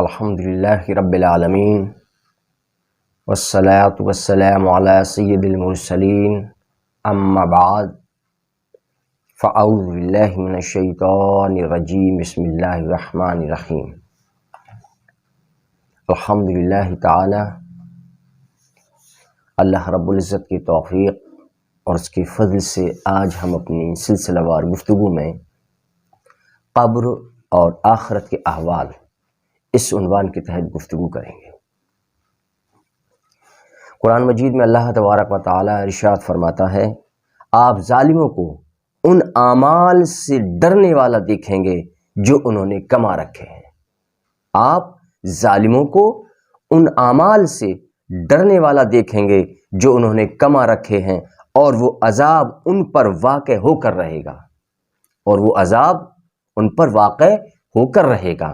الحمدللہ رب العالمین والصلاة والسلام علی سید المرسلین اما بعد فاعوذ باللہ من الشیطان الرجیم بسم اللہ الرحمن الرحیم الحمدللہ تعالی اللہ رب العزت کی توفیق اور اس کے فضل سے آج ہم اپنی سلسلہ وار گفتگو میں قبر اور آخرت کے احوال اس عنوان کے تحت گفتگو کریں گے۔ قرآن مجید میں اللہ تبارک و تعالی ارشاد فرماتا ہے، آپ ظالموں کو ان اعمال سے ڈرنے والا دیکھیں گے جو انہوں نے کما رکھے ہیں۔ آپ ظالموں کو ان اعمال سے ڈرنے والا دیکھیں گے جو انہوں نے کما رکھے ہیں، اور وہ عذاب ان پر واقع ہو کر رہے گا، اور وہ عذاب ان پر واقع ہو کر رہے گا۔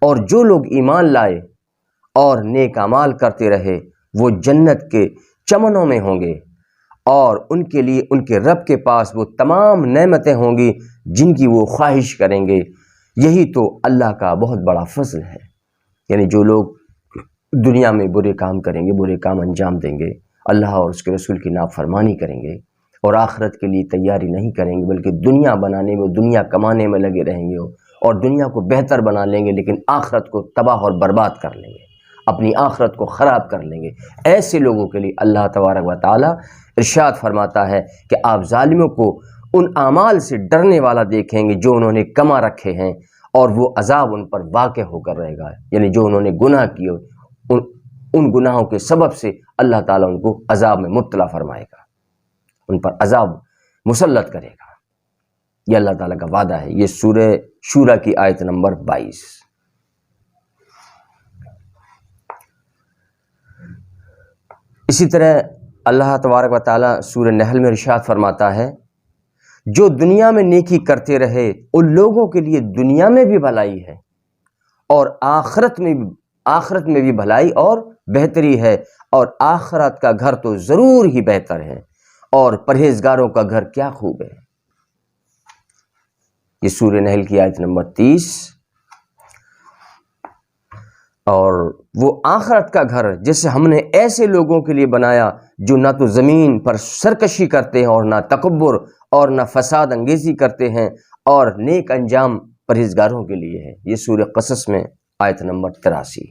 اور جو لوگ ایمان لائے اور نیک اعمال کرتے رہے وہ جنت کے چمنوں میں ہوں گے، اور ان کے لیے ان کے رب کے پاس وہ تمام نعمتیں ہوں گی جن کی وہ خواہش کریں گے۔ یہی تو اللہ کا بہت بڑا فضل ہے۔ یعنی جو لوگ دنیا میں برے کام کریں گے، برے کام انجام دیں گے، اللہ اور اس کے رسول کی نافرمانی کریں گے اور آخرت کے لیے تیاری نہیں کریں گے، بلکہ دنیا بنانے میں، دنیا کمانے میں لگے رہیں گے اور دنیا کو بہتر بنا لیں گے، لیکن آخرت کو تباہ اور برباد کر لیں گے، اپنی آخرت کو خراب کر لیں گے۔ ایسے لوگوں کے لیے اللہ تبارک و تعالی ارشاد فرماتا ہے کہ آپ ظالموں کو ان اعمال سے ڈرنے والا دیکھیں گے جو انہوں نے کما رکھے ہیں، اور وہ عذاب ان پر واقع ہو کر رہے گا۔ یعنی جو انہوں نے گناہ کیے، ان گناہوں کے سبب سے اللہ تعالیٰ ان کو عذاب میں مبتلا فرمائے گا، ان پر عذاب مسلط کرے گا۔ یہ اللہ تعالیٰ کا وعدہ ہے۔ یہ سورہ شورى کی آیت نمبر 22۔ اسی طرح اللہ تبارک و تعالیٰ سورہ نحل میں ارشاد فرماتا ہے، جو دنیا میں نیکی کرتے رہے ان لوگوں کے لیے دنیا میں بھی بھلائی ہے اور آخرت میں بھی بھلائی اور بہتری ہے، اور آخرت کا گھر تو ضرور ہی بہتر ہے، اور پرہیزگاروں کا گھر کیا خوب ہے۔ یہ سورہ نحل کی آیت نمبر 30۔ اور وہ آخرت کا گھر جیسے ہم نے ایسے لوگوں کے لیے بنایا جو نہ تو زمین پر سرکشی کرتے ہیں اور نہ تکبر اور نہ فساد انگیزی کرتے ہیں، اور نیک انجام پرہیزگاروں کے لیے ہے۔ یہ سورہ قصص میں آیت نمبر 83۔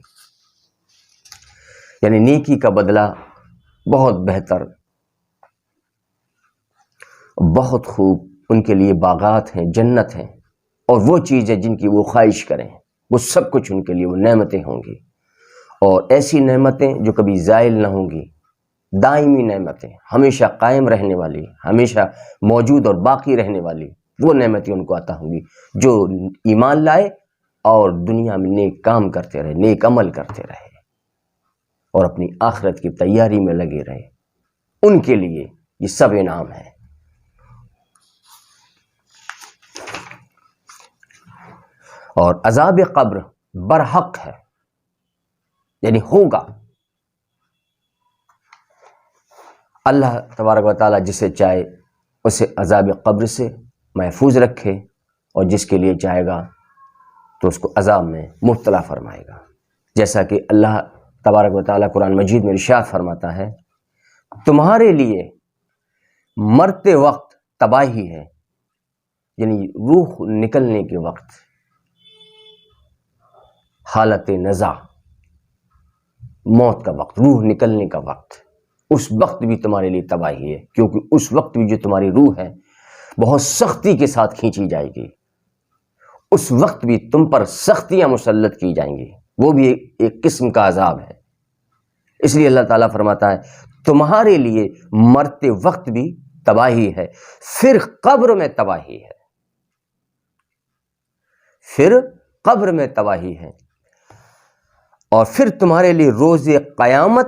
یعنی نیکی کا بدلہ بہت بہتر، بہت خوب، ان کے لیے باغات ہیں، جنت ہیں، اور وہ چیزیں جن کی وہ خواہش کریں، وہ سب کچھ ان کے لیے وہ نعمتیں ہوں گی، اور ایسی نعمتیں جو کبھی زائل نہ ہوں گی، دائمی نعمتیں، ہمیشہ قائم رہنے والی، ہمیشہ موجود اور باقی رہنے والی وہ نعمتیں ان کو عطا ہوں گی جو ایمان لائے اور دنیا میں نیک کام کرتے رہے، نیک عمل کرتے رہے اور اپنی آخرت کی تیاری میں لگے رہے۔ ان کے لیے یہ سب انعام ہے۔ اور عذاب قبر برحق ہے، یعنی ہوگا۔ اللہ تبارک و تعالیٰ جسے چاہے اسے عذاب قبر سے محفوظ رکھے، اور جس کے لیے چاہے گا تو اس کو عذاب میں مبتلا فرمائے گا۔ جیسا کہ اللہ تبارک و تعالیٰ قرآن مجید میں ارشاد فرماتا ہے، تمہارے لیے مرتے وقت تباہی ہے، یعنی روح نکلنے کے وقت، حالت نزع، موت کا وقت، روح نکلنے کا وقت، اس وقت بھی تمہارے لیے تباہی ہے، کیونکہ اس وقت بھی جو تمہاری روح ہے بہت سختی کے ساتھ کھینچی جائے گی۔ اس وقت بھی تم پر سختیاں مسلط کی جائیں گی، وہ بھی ایک قسم کا عذاب ہے۔ اس لیے اللہ تعالیٰ فرماتا ہے تمہارے لیے مرتے وقت بھی تباہی ہے، پھر قبر میں تباہی ہے، پھر قبر میں تباہی ہے، اور پھر تمہارے لیے روز قیامت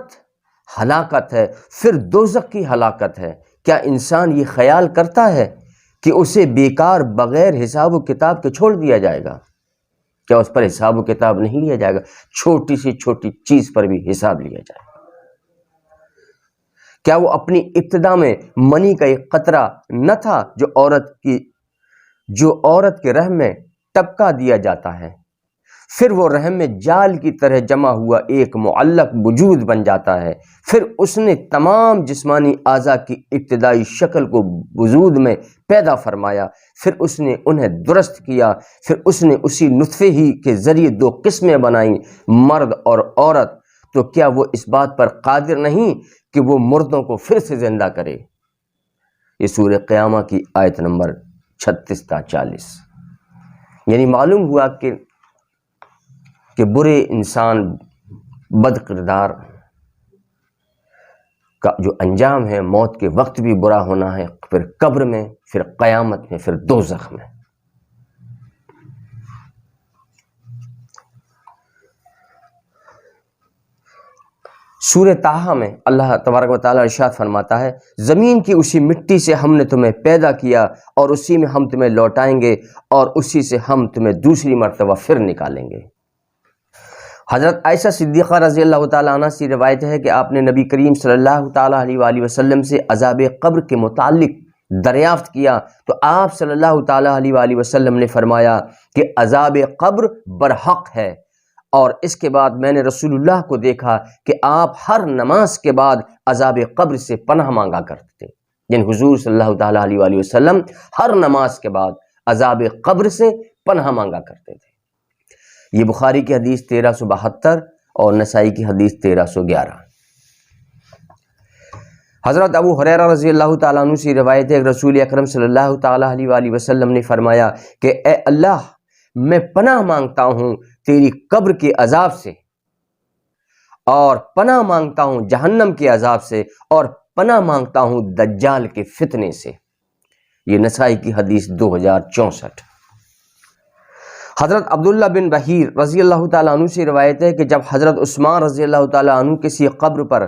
ہلاکت ہے، پھر دوزخ کی ہلاکت ہے۔ کیا انسان یہ خیال کرتا ہے کہ اسے بیکار بغیر حساب و کتاب کے چھوڑ دیا جائے گا؟ کیا اس پر حساب و کتاب نہیں لیا جائے گا؟ چھوٹی سی چھوٹی چیز پر بھی حساب لیا جائے گا۔ کیا وہ اپنی ابتدا میں منی کا ایک قطرہ نہ تھا جو عورت کے رحم میں ٹپکا دیا جاتا ہے، پھر وہ رحم میں جال کی طرح جمع ہوا ایک معلق وجود بن جاتا ہے، پھر اس نے تمام جسمانی اعضاء کی ابتدائی شکل کو وجود میں پیدا فرمایا، پھر اس نے انہیں درست کیا، پھر اس نے اسی نطفے ہی کے ذریعے دو قسمیں بنائیں، مرد اور عورت، تو کیا وہ اس بات پر قادر نہیں کہ وہ مردوں کو پھر سے زندہ کرے؟ یہ سورہ قیامہ کی آیت نمبر 36 تا 40۔ یعنی معلوم ہوا کہ برے انسان، بد کردار کا جو انجام ہے موت کے وقت بھی برا ہونا ہے، پھر قبر میں، پھر قیامت میں، پھر دوزخ میں۔ سورہ طٰہٰ میں اللہ تبارک و تعالیٰ ارشاد فرماتا ہے، زمین کی اسی مٹی سے ہم نے تمہیں پیدا کیا اور اسی میں ہم تمہیں لوٹائیں گے اور اسی سے ہم تمہیں دوسری مرتبہ پھر نکالیں گے۔ حضرت عائشہ صدیقہ رضی اللہ تعالیٰ عنہ سے روایت ہے کہ آپ نے نبی کریم صلی اللہ تعالیٰ علیہ وآلہ وسلم سے عذاب قبر کے متعلق دریافت کیا تو آپ صلی اللہ تعالیٰ علیہ وآلہ وسلم نے فرمایا کہ عذاب قبر برحق ہے، اور اس کے بعد میں نے رسول اللہ کو دیکھا کہ آپ ہر نماز کے بعد عذاب قبر سے پناہ مانگا کرتے تھے، یعنی حضور صلی اللہ تعالیٰ علیہ وآلہ وسلم ہر نماز کے بعد عذاب قبر سے پناہ مانگا کرتے تھے۔ یہ بخاری کی حدیث 1372 اور نسائی کی حدیث 1311۔ حضرت ابو ہریرہ رضی اللہ تعالیٰ عنہ سے روایت ہے کہ رسول اکرم صلی اللہ تعالیٰ علیہ وآلہ وسلم نے فرمایا کہ اے اللہ، میں پناہ مانگتا ہوں تیری قبر کے عذاب سے، اور پناہ مانگتا ہوں جہنم کے عذاب سے، اور پناہ مانگتا ہوں دجال کے فتنے سے۔ یہ نسائی کی حدیث 2064۔ حضرت عبداللہ بن بحیر رضی اللہ تعالیٰ عنہ سے روایت ہے کہ جب حضرت عثمان رضی اللہ تعالیٰ عنہ کسی قبر پر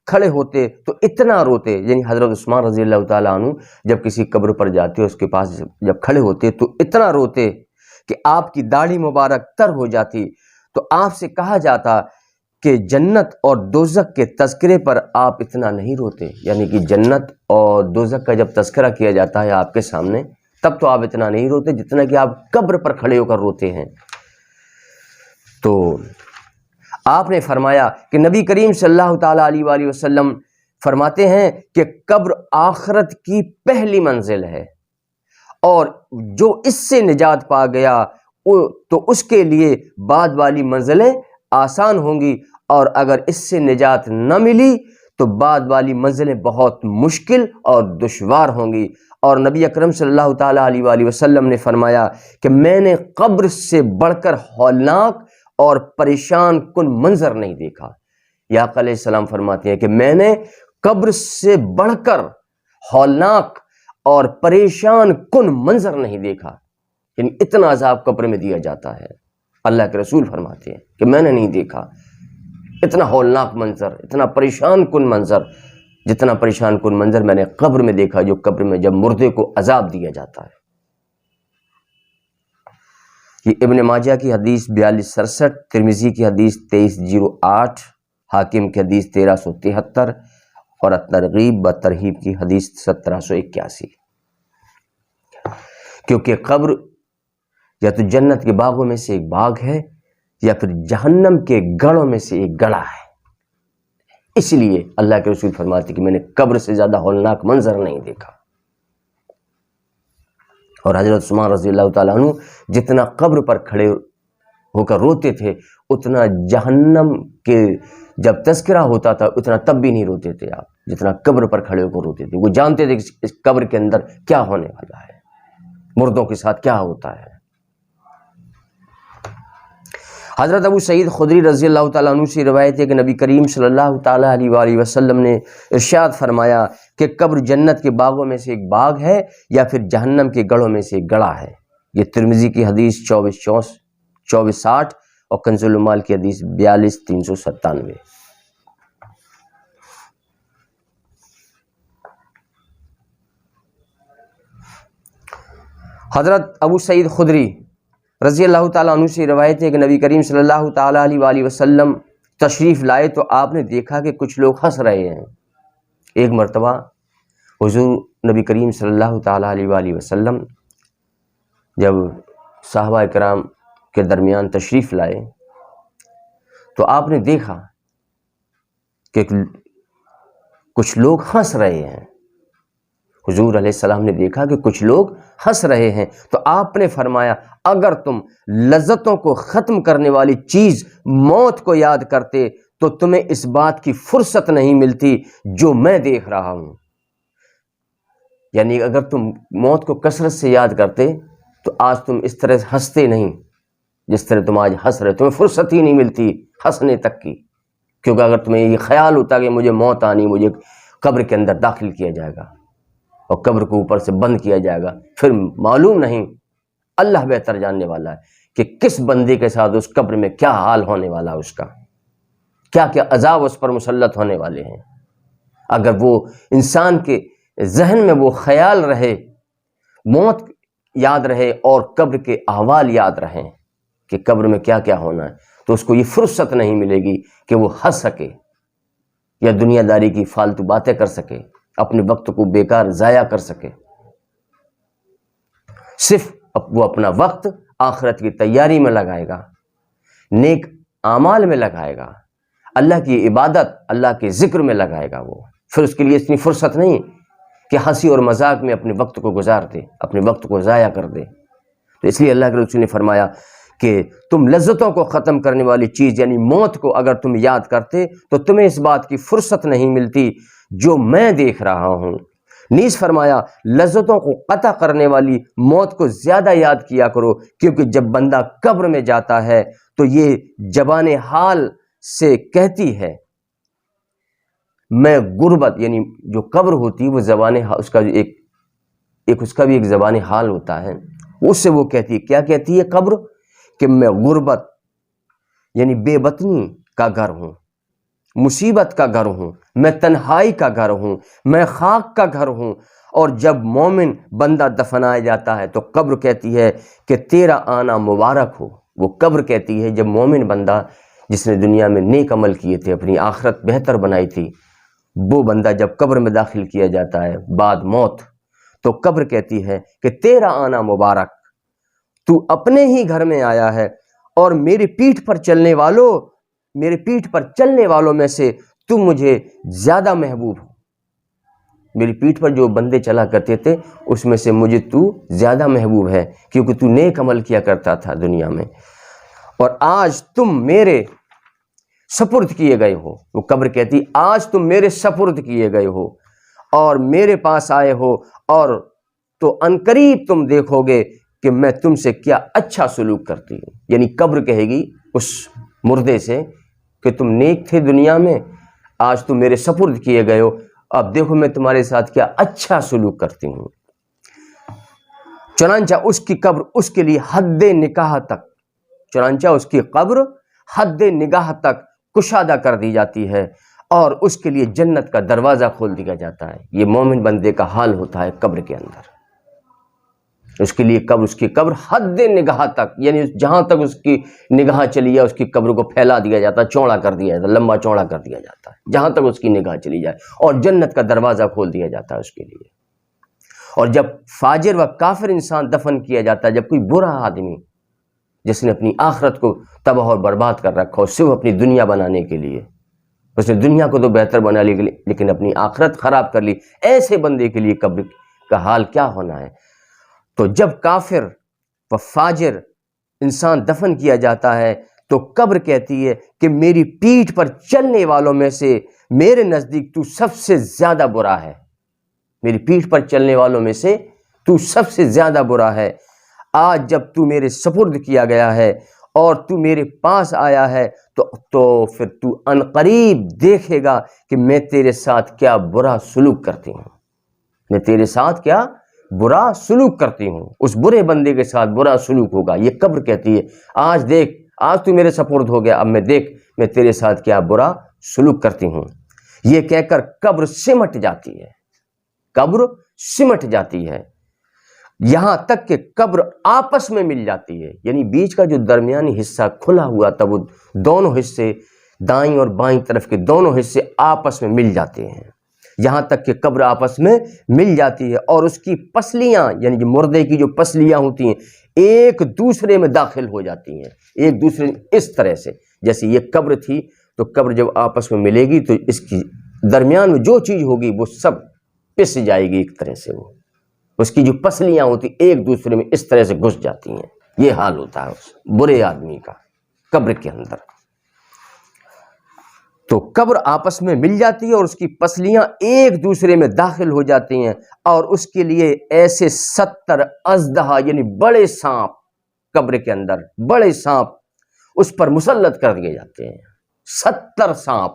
کھڑے ہوتے تو اتنا روتے، یعنی حضرت عثمان رضی اللہ تعالیٰ عنہ جب کسی قبر پر جاتے اس کے پاس جب کھڑے ہوتے تو اتنا روتے کہ آپ کی داڑھی مبارک تر ہو جاتی، تو آپ سے کہا جاتا کہ جنت اور دوزخ کے تذکرے پر آپ اتنا نہیں روتے، یعنی کہ جنت اور دوزخ کا جب تذکرہ کیا جاتا ہے آپ کے سامنے تب تو آپ اتنا نہیں روتے جتنا کہ آپ قبر پر کھڑے ہو کر روتے ہیں۔ تو آپ نے فرمایا کہ نبی کریم صلی اللہ تعالیٰ علیہ وآلہ وسلم فرماتے ہیں کہ قبر آخرت کی پہلی منزل ہے، اور جو اس سے نجات پا گیا تو اس کے لیے بعد والی منزلیں آسان ہوں گی، اور اگر اس سے نجات نہ ملی تو بعد والی منزلیں بہت مشکل اور دشوار ہوں گی۔ اور نبی اکرم صلی اللہ تعالیٰ علیہ وآلہ وسلم نے فرمایا کہ میں نے قبر سے بڑھ کر ہولناک اور پریشان کن منظر نہیں دیکھا۔ یا آقا علیہ السلام فرماتے ہیں کہ میں نے قبر سے بڑھ کر ہولناک اور پریشان کن منظر نہیں دیکھا، یعنی اتنا عذاب قبر میں دیا جاتا ہے۔ اللہ کے رسول فرماتے ہیں کہ میں نے نہیں دیکھا اتنا ہولناک منظر، اتنا پریشان کن منظر، جتنا پریشان کن منظر میں نے قبر میں دیکھا، جو قبر میں جب مردے کو عذاب دیا جاتا ہے۔ یہ ابن ماجہ کی حدیث 4267، ترمذی کی حدیث 2308، حاکم کی حدیث 1373 اور الترغیب و ترہیب کی حدیث 1781۔ کیونکہ قبر یا تو جنت کے باغوں میں سے ایک باغ ہے یا پھر جہنم کے گڑھوں میں سے ایک گڑھا ہے، اس لیے اللہ کے رسول فرماتے کہ میں نے قبر سے زیادہ ہولناک منظر نہیں دیکھا۔ اور حضرت عثمان رضی اللہ تعالیٰ عنہ جتنا قبر پر کھڑے ہو کر روتے تھے اتنا جہنم کے جب تذکرہ ہوتا تھا اتنا تب بھی نہیں روتے تھے آپ جتنا قبر پر کھڑے ہو کر روتے تھے۔ وہ جانتے تھے کہ اس قبر کے اندر کیا ہونے والا ہے، مردوں کے ساتھ کیا ہوتا ہے۔ حضرت ابو سعید خدری رضی اللہ تعالیٰ عنہ سے روایت ہے کہ نبی کریم صلی اللہ تعالیٰ علیہ وآلہ وسلم نے ارشاد فرمایا کہ قبر جنت کے باغوں میں سے ایک باغ ہے یا پھر جہنم کے گڑھوں میں سے ایک گڑھا ہے۔ یہ ترمذی کی حدیث 2460 اور کنز العمال کی حدیث 42397۔ حضرت ابو سعید خدری رضی اللہ تعالیٰ عنہ سے روایت ہے کہ نبی کریم صلی اللہ تعالیٰ علیہ وآلہ وسلم تشریف لائے تو آپ نے دیکھا کہ کچھ لوگ ہنس رہے ہیں۔ ایک مرتبہ حضور نبی کریم صلی اللہ تعالیٰ علیہ وآلہ وسلم جب صحابہ کرام کے درمیان تشریف لائے تو آپ نے دیکھا کہ کچھ لوگ ہنس رہے ہیں. حضور علیہ السلام نے دیکھا کہ کچھ لوگ ہنس رہے ہیں تو آپ نے فرمایا اگر تم لذتوں کو ختم کرنے والی چیز موت کو یاد کرتے تو تمہیں اس بات کی فرصت نہیں ملتی جو میں دیکھ رہا ہوں. یعنی اگر تم موت کو کثرت سے یاد کرتے تو آج تم اس طرح ہنستے نہیں جس طرح تم آج ہنس رہے. تمہیں فرصت ہی نہیں ملتی ہنسنے تک کی، کیونکہ اگر تمہیں یہ خیال ہوتا کہ مجھے موت آنی، مجھے قبر کے اندر داخل کیا جائے گا اور قبر کو اوپر سے بند کیا جائے گا، پھر معلوم نہیں، اللہ بہتر جاننے والا ہے کہ کس بندے کے ساتھ اس قبر میں کیا حال ہونے والا، اس کا کیا کیا عذاب اس پر مسلط ہونے والے ہیں. اگر وہ انسان کے ذہن میں وہ خیال رہے، موت یاد رہے اور قبر کے احوال یاد رہیں کہ قبر میں کیا کیا ہونا ہے، تو اس کو یہ فرصت نہیں ملے گی کہ وہ ہنس سکے یا دنیا داری کی فالتو باتیں کر سکے، اپنے وقت کو بیکار ضائع کر سکے. صرف وہ اپنا وقت آخرت کی تیاری میں لگائے گا، نیک اعمال میں لگائے گا، اللہ کی عبادت، اللہ کے ذکر میں لگائے گا. وہ پھر اس کے لیے اتنی فرصت نہیں کہ ہنسی اور مذاق میں اپنے وقت کو گزار دے، اپنے وقت کو ضائع کر دے. تو اس لیے اللہ کے رسول نے فرمایا کہ تم لذتوں کو ختم کرنے والی چیز یعنی موت کو اگر تم یاد کرتے تو تمہیں اس بات کی فرصت نہیں ملتی جو میں دیکھ رہا ہوں. نیز فرمایا لذتوں کو قطع کرنے والی موت کو زیادہ یاد کیا کرو، کیونکہ جب بندہ قبر میں جاتا ہے تو یہ زبان حال سے کہتی ہے میں غربت، یعنی جو قبر ہوتی ہے وہ زبان اس کا اس کا بھی ایک زبان حال ہوتا ہے، اس سے وہ کہتی ہے، کیا کہتی ہے قبر؟ کہ میں غربت یعنی بے وطنی کا گھر ہوں، مصیبت کا گھر ہوں، میں تنہائی کا گھر ہوں، میں خاک کا گھر ہوں. اور جب مومن بندہ دفنایا جاتا ہے تو قبر کہتی ہے کہ تیرا آنا مبارک ہو. وہ قبر کہتی ہے جب مومن بندہ جس نے دنیا میں نیک عمل کیے تھے، اپنی آخرت بہتر بنائی تھی، وہ بندہ جب قبر میں داخل کیا جاتا ہے بعد موت تو قبر کہتی ہے کہ تیرا آنا مبارک، تو اپنے ہی گھر میں آیا ہے اور میری پیٹھ پر چلنے والوں میں سے تم مجھے زیادہ محبوب ہو. میری پیٹھ پر جو بندے چلا کرتے تھے اس میں سے مجھے تو زیادہ محبوب ہے، کیونکہ تو نیک عمل کیا کرتا تھا دنیا میں، اور آج تم میرے سپرد کیے گئے ہو. وہ قبر کہتی آج تم میرے سپرد کیے گئے ہو اور میرے پاس آئے ہو، اور تو عنقریب تم دیکھو گے کہ میں تم سے کیا اچھا سلوک کرتی ہوں. یعنی قبر کہے گی اس مردے سے کہ تم نیک تھے دنیا میں، آج تم میرے سپرد کیے گئے ہو، اب دیکھو میں تمہارے ساتھ کیا اچھا سلوک کرتی ہوں. چنانچہ اس کی قبر اس کے لیے حد نکاح تک، چنانچہ اس کی قبر حد نگاہ تک کشادہ کر دی جاتی ہے اور اس کے لیے جنت کا دروازہ کھول دیا جاتا ہے. یہ مومن بندے کا حال ہوتا ہے قبر کے اندر. اس کے لیے قبر، اس کی قبر حد نگاہ تک، یعنی جہاں تک اس کی نگاہ چلی جائے اس کی قبر کو پھیلا دیا جاتا ہے، چوڑا کر دیا جاتا ہے، لمبا چوڑا کر دیا جاتا ہے جہاں تک اس کی نگاہ چلی جائے، اور جنت کا دروازہ کھول دیا جاتا ہے اس کے لیے. اور جب فاجر و کافر انسان دفن کیا جاتا ہے، جب کوئی برا آدمی جس نے اپنی آخرت کو تباہ اور برباد کر رکھا ہو صرف اپنی دنیا بنانے کے لیے، اس نے دنیا کو تو بہتر بنا لی لیکن اپنی آخرت خراب کر لی، ایسے بندے کے لیے قبر کا حال کیا ہونا ہے. تو جب کافر و فاجر انسان دفن کیا جاتا ہے تو قبر کہتی ہے کہ میری پیٹھ پر چلنے والوں میں سے میرے نزدیک تو سب سے زیادہ برا ہے. میری پیٹھ پر چلنے والوں میں سے تو سب سے زیادہ برا ہے. آج جب تو میرے سپرد کیا گیا ہے اور تو میرے پاس آیا ہے تو پھر تو عنقریب دیکھے گا کہ میں تیرے ساتھ کیا برا سلوک کرتی ہوں، میں تیرے ساتھ کیا برا سلوک کرتی ہوں. اس برے بندے کے ساتھ برا سلوک ہوگا. یہ قبر کہتی ہے آج دیکھ، آج تو میرے سپرد ہو گیا، اب میں دیکھ میں تیرے ساتھ کیا برا سلوک کرتی ہوں. یہ کہہ کر قبر سمٹ جاتی ہے، قبر سمٹ جاتی ہے، یہاں تک کہ قبر آپس میں مل جاتی ہے. یعنی بیچ کا جو درمیانی حصہ کھلا ہوا تھا وہ دونوں حصے، دائیں اور بائیں طرف کے دونوں حصے آپس میں مل جاتے ہیں. یہاں تک کہ قبر آپس میں مل جاتی ہے اور اس کی پسلیاں یعنی جو مردے کی جو پسلیاں ہوتی ہیں ایک دوسرے میں داخل ہو جاتی ہیں، ایک دوسرے اس طرح سے جیسے یہ قبر تھی تو قبر جب آپس میں ملے گی تو اس کی درمیان میں جو چیز ہوگی وہ سب پس جائے گی ایک طرح سے، وہ اس کی جو پسلیاں ہوتی ایک دوسرے میں اس طرح سے گھس جاتی ہیں۔ یہ حال ہوتا ہے اس برے آدمی کا قبر کے اندر۔ تو قبر آپس میں مل جاتی ہے اور اس کی پسلیاں ایک دوسرے میں داخل ہو جاتی ہیں اور اس کے لیے ایسے 70 اژدہا یعنی بڑے سانپ قبر کے اندر، بڑے سانپ اس پر مسلط کر دیے جاتے ہیں، 70 سانپ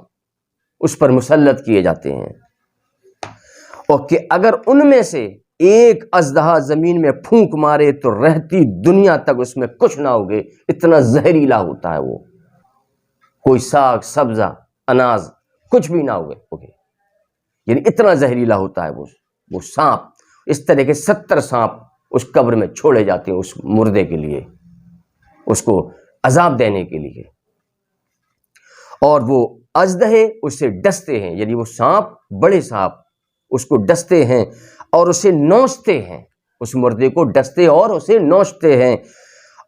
اس پر مسلط کیے جاتے ہیں، اور کہ اگر ان میں سے ایک اژدہا زمین میں پھونک مارے تو رہتی دنیا تک اس میں کچھ نہ ہوگے، اتنا زہریلا ہوتا ہے وہ، کوئی ساگ سبزہ اناج کچھ بھی نہ ہوگے، یعنی اتنا زہریلا ہوتا ہے وہ سانپ۔ اس طرح کے 70 سانپ اس قبر میں چھوڑے جاتے ہیں اس مردے کے لیے، اس کو عذاب دینے کے لیے، اور وہ اژدہے اسے ڈستے ہیں، یعنی وہ سانپ بڑے سانپ اس کو ڈستے ہیں اور اسے نوچتے ہیں، اس مردے کو ڈستے اور اسے نوچتے ہیں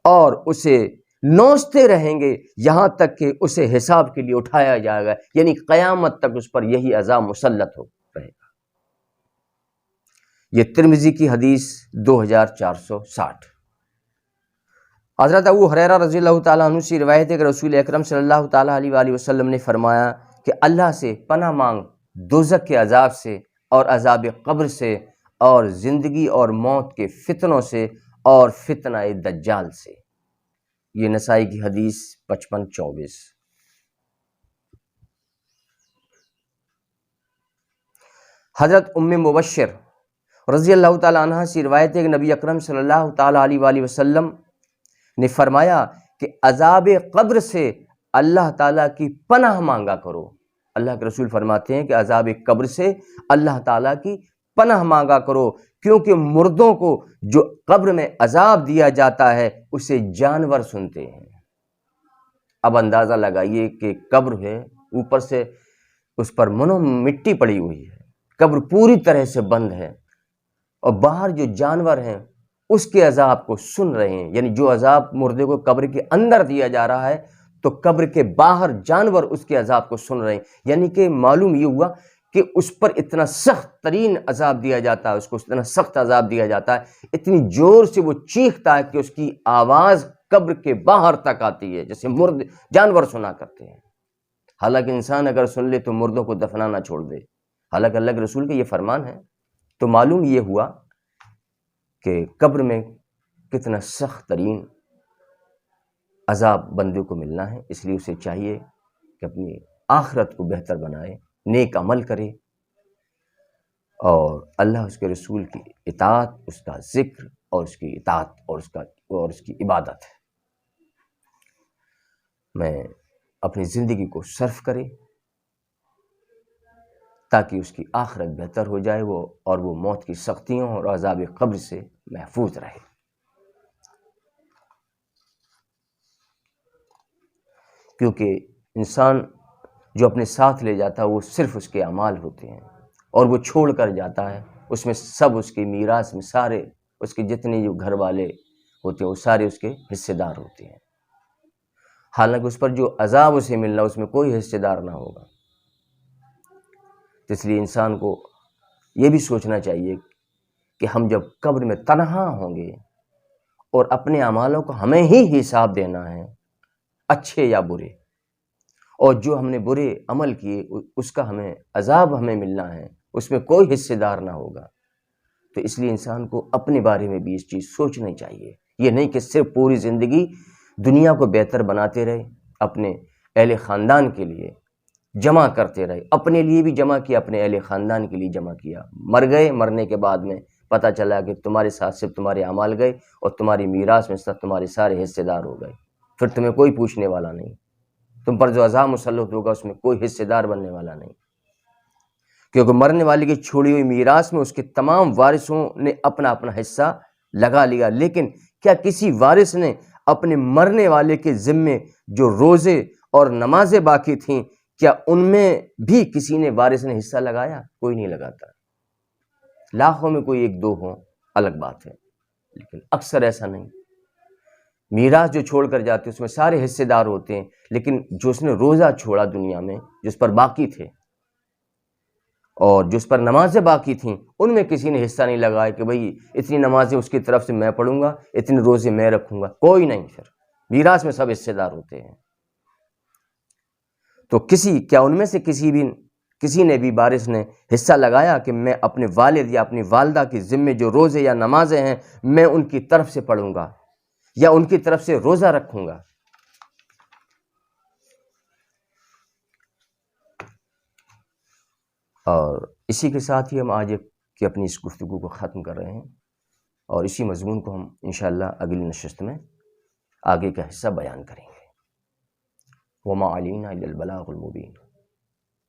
اور اسے نوچتے رہیں گے یہاں تک کہ اسے حساب کے لیے اٹھایا جائے گا، یعنی قیامت تک اس پر یہی عذاب مسلط ہو رہے گا۔ یہ ترمذی کی حدیث 2460۔ حضرت ابو ہریرہ رضی اللہ تعالیٰ عنہ سے روایت ہے کہ رسول اکرم صلی اللہ تعالیٰ علیہ وآلہ وسلم نے فرمایا کہ اللہ سے پناہ مانگ دوزخ کے عذاب سے اور عذاب قبر سے اور زندگی اور موت کے فتنوں سے اور فتنہ دجال سے۔ یہ نسائی کی حدیث 5524۔ حضرت ام مبشر رضی اللہ تعالیٰ عنہ سے روایت ہے کہ نبی اکرم صلی اللہ تعالیٰ علیہ وآلہ وسلم نے فرمایا کہ عذاب قبر سے اللہ تعالیٰ کی پناہ مانگا کرو۔ اللہ کے رسول فرماتے ہیں کہ عذاب قبر سے اللہ تعالیٰ کی پناہ مانگا کرو، کیونکہ مردوں کو جو قبر میں عذاب دیا جاتا ہے اسے جانور سنتے ہیں۔ اب اندازہ لگائیے کہ قبر ہے، اوپر سے اس پر منو مٹی پڑی ہوئی ہے، قبر پوری طرح سے بند ہے، اور باہر جو جانور ہیں اس کے عذاب کو سن رہے ہیں، یعنی جو عذاب مردے کو قبر کے اندر دیا جا رہا ہے تو قبر کے باہر جانور اس کے عذاب کو سن رہے ہیں، یعنی کہ معلوم یہ ہوا کہ اس پر اتنا سخت ترین عذاب دیا جاتا ہے، اس کو اتنا سخت عذاب دیا جاتا ہے، اتنی زور سے وہ چیختا ہے کہ اس کی آواز قبر کے باہر تک آتی ہے، جیسے جانور سنا کرتے ہیں۔ حالانکہ انسان اگر سن لے تو مردوں کو دفنانا چھوڑ دے، حالانکہ اللہ کے رسول کا یہ فرمان ہے۔ تو معلوم یہ ہوا کہ قبر میں کتنا سخت ترین عذاب بندے کو ملنا ہے، اس لیے اسے چاہیے کہ اپنی آخرت کو بہتر بنائے، نیک عمل کرے، اور اللہ اس کے رسول کی اطاعت، اس کا ذکر اور اس کی اطاعت اور اس کی عبادت ہے میں اپنی زندگی کو صرف کرے تاکہ اس کی آخرت بہتر ہو جائے، اور وہ موت کی سختیوں اور عذاب قبر سے محفوظ رہے۔ کیونکہ انسان جو اپنے ساتھ لے جاتا ہے وہ صرف اس کے اعمال ہوتے ہیں، اور وہ چھوڑ کر جاتا ہے اس میں سب اس کی میراث میں سارے اس کے جتنے جو گھر والے ہوتے ہیں وہ سارے اس کے حصے دار ہوتے ہیں، حالانکہ اس پر جو عذاب اسے ملنا اس میں کوئی حصے دار نہ ہوگا۔ اس لیے انسان کو یہ بھی سوچنا چاہیے کہ ہم جب قبر میں تنہا ہوں گے اور اپنے اعمالوں کو ہمیں ہی حساب دینا ہے، اچھے یا برے، اور جو ہم نے برے عمل کیے اس کا ہمیں عذاب ہمیں ملنا ہے، اس میں کوئی حصے دار نہ ہوگا۔ تو اس لیے انسان کو اپنے بارے میں بھی اس چیز سوچنی چاہیے، یہ نہیں کہ صرف پوری زندگی دنیا کو بہتر بناتے رہے، اپنے اہل خاندان کے لیے جمع کرتے رہے، اپنے لیے بھی جمع کیا، اپنے اہل خاندان کے لیے جمع کیا، مر گئے، مرنے کے بعد میں پتہ چلا کہ تمہارے ساتھ صرف تمہارے اعمال گئے اور تمہاری میراث میں صرف تمہارے سارے حصے دار ہو گئے، پھر تمہیں کوئی پوچھنے والا نہیں، تم پر جو عذاب مسلط ہوگا اس میں کوئی حصے دار بننے والا نہیں، کیونکہ مرنے والے کی چھوڑی ہوئی میراث میں اس کے تمام وارثوں نے اپنا اپنا حصہ لگا لیا، لیکن کیا کسی وارث نے اپنے مرنے والے کے ذمے جو روزے اور نمازیں باقی تھیں کیا ان میں بھی کسی نے وارث نے حصہ لگایا؟ کوئی نہیں لگاتا. لاکھوں میں کوئی ایک دو ہوں الگ بات ہے، لیکن اکثر ایسا نہیں. میراث جو چھوڑ کر جاتے اس میں سارے حصے دار ہوتے ہیں، لیکن جو اس نے روزہ چھوڑا دنیا میں، جس پر باقی تھے اور جس پر نمازیں باقی تھیں، ان میں کسی نے حصہ نہیں لگایا کہ بھئی اتنی نمازیں اس کی طرف سے میں پڑھوں گا، اتنے روزے میں رکھوں گا. کوئی نہیں. پھر میراث میں سب حصے دار ہوتے ہیں. تو کیا ان میں سے کسی نے بھی وارث نے حصہ لگایا کہ میں اپنے والد یا اپنی والدہ کے ذمے جو روزے یا نمازیں ہیں میں ان کی طرف سے پڑھوں گا یا ان کی طرف سے روزہ رکھوں گا؟ اور اسی کے ساتھ ہی ہم آج کی اپنی اس گفتگو کو ختم کر رہے ہیں، اور اسی مضمون کو ہم انشاءاللہ اگلی نشست میں آگے کا حصہ بیان کریں گے. وما علینا الا البلاغ المبین.